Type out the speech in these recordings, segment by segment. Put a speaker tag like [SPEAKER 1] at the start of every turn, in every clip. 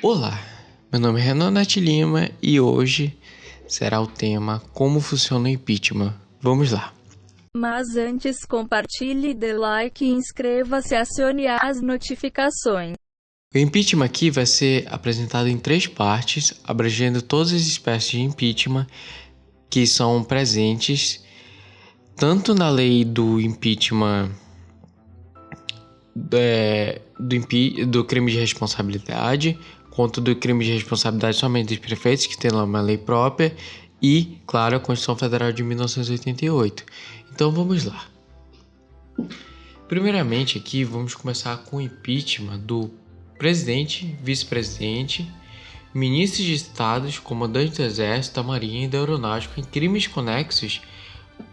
[SPEAKER 1] Olá, meu nome é Renan Nath Lima e hoje será o tema Como funciona o impeachment. Vamos lá.
[SPEAKER 2] Mas antes compartilhe, dê like e inscreva-se e acione as notificações.
[SPEAKER 1] O impeachment aqui vai ser apresentado em 3 partes, abrangendo todas as espécies de impeachment que são presentes tanto na lei do impeachment do crime de responsabilidade, quanto do crime de responsabilidade somente dos prefeitos, que tem lá uma lei própria, e, claro, a Constituição Federal de 1988. Então vamos lá. Primeiramente aqui vamos começar com o impeachment do presidente, vice-presidente, ministros de estados, comandantes do exército, da marinha e da aeronáutica em crimes conexos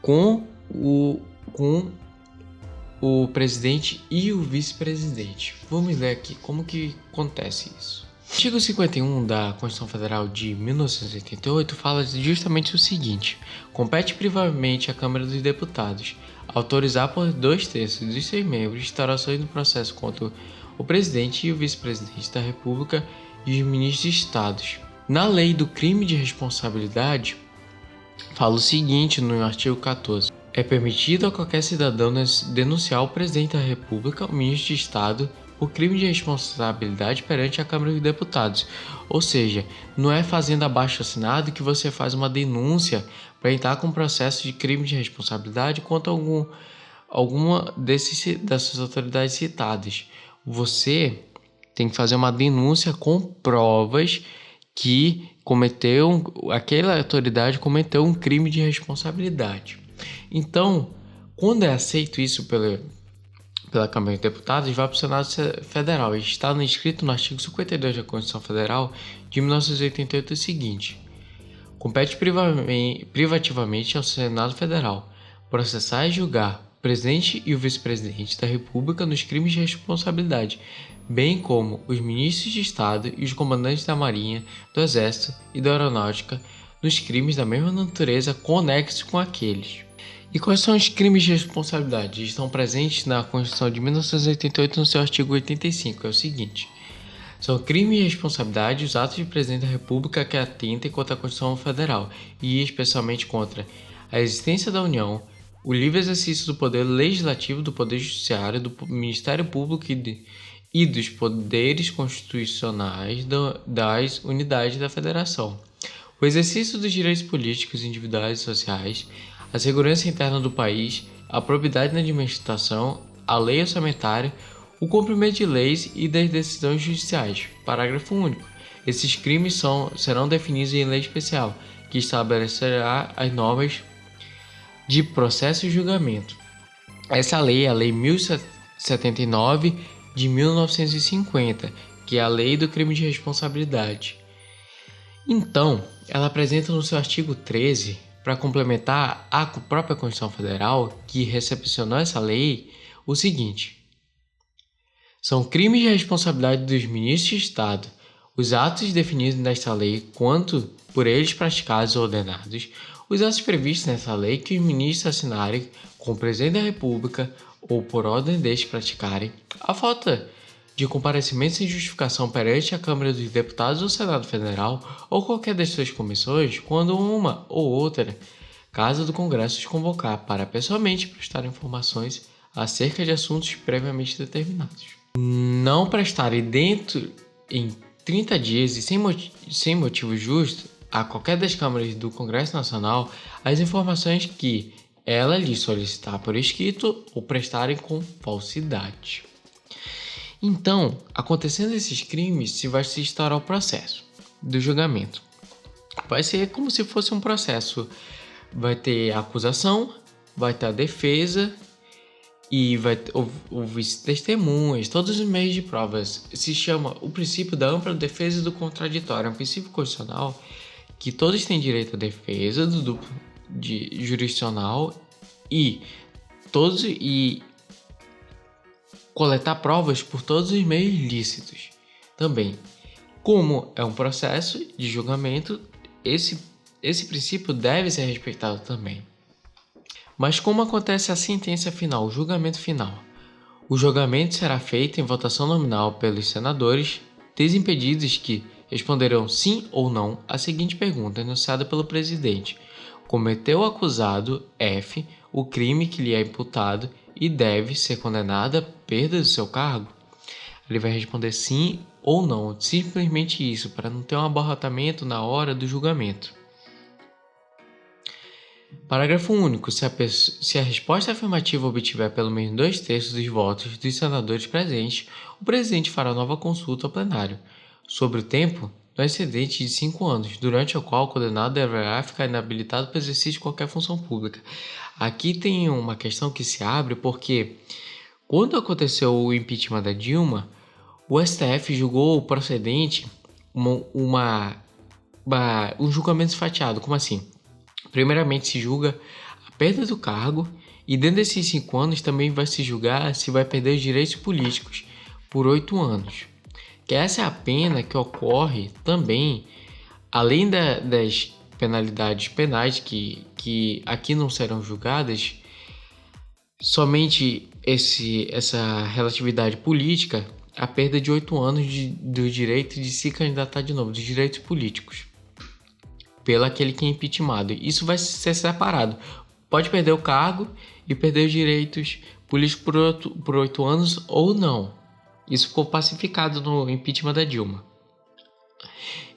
[SPEAKER 1] com o presidente e o vice-presidente. Vamos ler aqui como que acontece isso. O artigo 51 da Constituição Federal de 1988 fala justamente o seguinte: compete privativamente à Câmara dos Deputados autorizar por 2/3 dos seus membros instaurações do processo contra o presidente e o vice-presidente da República e os ministros de estados. Na lei do crime de responsabilidade, fala o seguinte no artigo 14: é permitido a qualquer cidadão denunciar o presidente da República, o ministro de Estado, por crime de responsabilidade perante a Câmara dos Deputados. Ou seja, não é fazendo abaixo-assinado que você faz uma denúncia para entrar com processo de crime de responsabilidade contra alguma dessas autoridades citadas. Você tem que fazer uma denúncia com provas que aquela autoridade cometeu um crime de responsabilidade. Então, quando é aceito isso pela Câmara dos Deputados, vai para o Senado Federal. Está escrito no artigo 52 da Constituição Federal de 1988 o seguinte: compete privativamente ao Senado Federal processar e julgar o presidente e o vice-presidente da República nos crimes de responsabilidade, bem como os ministros de Estado e os comandantes da Marinha, do Exército e da Aeronáutica nos crimes da mesma natureza conexos com aqueles. E quais são os crimes de responsabilidade? Estão presentes na Constituição de 1988 no seu artigo 85, é o seguinte: são crimes de responsabilidade os atos de presidente da República que atentem contra a Constituição Federal e especialmente contra a existência da União, o livre exercício do poder legislativo, do poder judiciário, do Ministério Público e dos poderes constitucionais das unidades da Federação, o exercício dos direitos políticos, individuais e sociais, a segurança interna do país, a probidade na administração, a lei orçamentária, o cumprimento de leis e das decisões judiciais. Parágrafo único. Esses crimes serão definidos em lei especial, que estabelecerá as normas de processo e julgamento. Essa lei é a Lei 1079 de 1950, que é a Lei do Crime de Responsabilidade. Então, ela apresenta no seu artigo 13, para complementar a própria Constituição Federal, que recepcionou essa lei, o seguinte: são crimes de responsabilidade dos ministros de Estado os atos definidos nesta lei quanto por eles praticados ou ordenados, os atos previstos nessa lei que os ministros assinarem com o presidente da República ou por ordem deste praticarem, a falta de comparecimento sem justificação perante a Câmara dos Deputados ou Senado Federal ou qualquer das suas comissões, quando uma ou outra casa do Congresso os convocar para pessoalmente prestar informações acerca de assuntos previamente determinados. Não prestarem dentro em 30 dias e sem motivo justo a qualquer das câmaras do Congresso Nacional as informações que ela lhe solicitar por escrito ou prestarem com falsidade. Então, acontecendo esses crimes, vai se instaurar o processo do julgamento. Vai ser como se fosse um processo. Vai ter a acusação, vai ter a defesa e vai ouvir testemunhas, todos os meios de provas. Se chama o princípio da ampla defesa e do contraditório. É um princípio constitucional que todos têm direito à defesa do duplo jurisdicional e coletar provas por todos os meios lícitos. Também, como é um processo de julgamento, esse princípio deve ser respeitado também. Mas como acontece a sentença final, o julgamento final? O julgamento será feito em votação nominal pelos senadores desimpedidos que responderão sim ou não à seguinte pergunta enunciada pelo presidente: cometeu o acusado F o crime que lhe é imputado e deve ser condenado à perda do seu cargo? Ele vai responder sim ou não, simplesmente isso, para não ter um abarrotamento na hora do julgamento. Parágrafo único. Se a resposta afirmativa obtiver pelo menos 2/3 dos votos dos senadores presentes, o presidente fará nova consulta ao plenário sobre o tempo não excedente de 5 anos, durante o qual o condenado deverá ficar inabilitado para exercício de qualquer função pública. Aqui tem uma questão que se abre porque, quando aconteceu o impeachment da Dilma, o STF julgou procedente um julgamento fatiado. Como assim? Primeiramente se julga a perda do cargo e dentro desses 5 anos também vai se julgar se vai perder os direitos políticos por 8 anos. Que essa é a pena que ocorre também, além das penalidades penais que aqui não serão julgadas, somente essa relatividade política, a perda de 8 anos do direito de se candidatar de novo, dos direitos políticos, pelo aquele que é impeachmentado. Isso vai ser separado. Pode perder o cargo e perder os direitos políticos por 8 anos ou não. Isso ficou pacificado no impeachment da Dilma.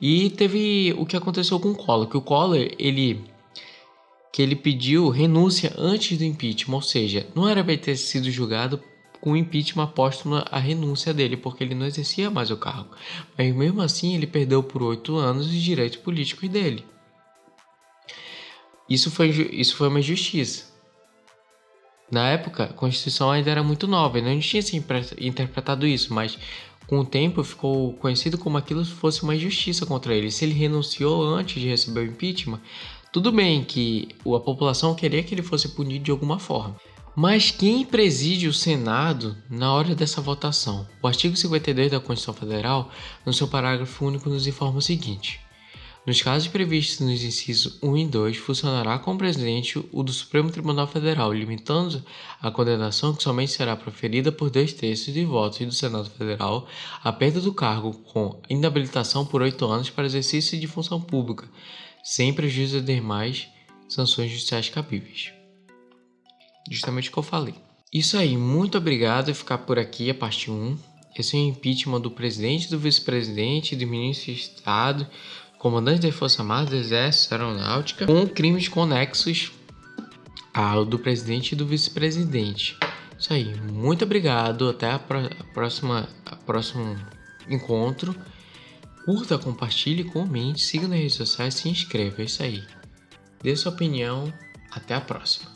[SPEAKER 1] E teve o que aconteceu com o Collor, que o Collor, ele pediu renúncia antes do impeachment, ou seja, não era para ter sido julgado com o impeachment póstumo a renúncia dele, porque ele não exercia mais o cargo. Mas mesmo assim, ele perdeu por 8 anos os direitos políticos dele. Isso foi uma injustiça. Na época, a Constituição ainda era muito nova e não tinha se interpretado isso, mas com o tempo ficou conhecido como aquilo fosse uma injustiça contra ele. Se ele renunciou antes de receber o impeachment, tudo bem que a população queria que ele fosse punido de alguma forma. Mas quem preside o Senado na hora dessa votação? O artigo 52 da Constituição Federal, no seu parágrafo único, nos informa o seguinte: nos casos previstos nos incisos 1 e 2, funcionará como presidente o do Supremo Tribunal Federal, limitando a condenação que somente será proferida por 2/3 de votos do Senado Federal à perda do cargo com inabilitação por 8 anos para exercício de função pública, sem prejuízo das demais sanções judiciais cabíveis. Justamente o que eu falei. Isso aí, muito obrigado por ficar por aqui a parte 1. Esse é o impeachment do presidente, do vice-presidente, do ministro de Estado, comandante das Forças Armadas, do Exército, Aeronáutica, com crimes conexos ao do presidente e do vice-presidente. Isso aí, muito obrigado, até a próximo encontro. Curta, compartilhe, comente, siga nas redes sociais, se inscreva, é isso aí. Dê sua opinião, até a próxima.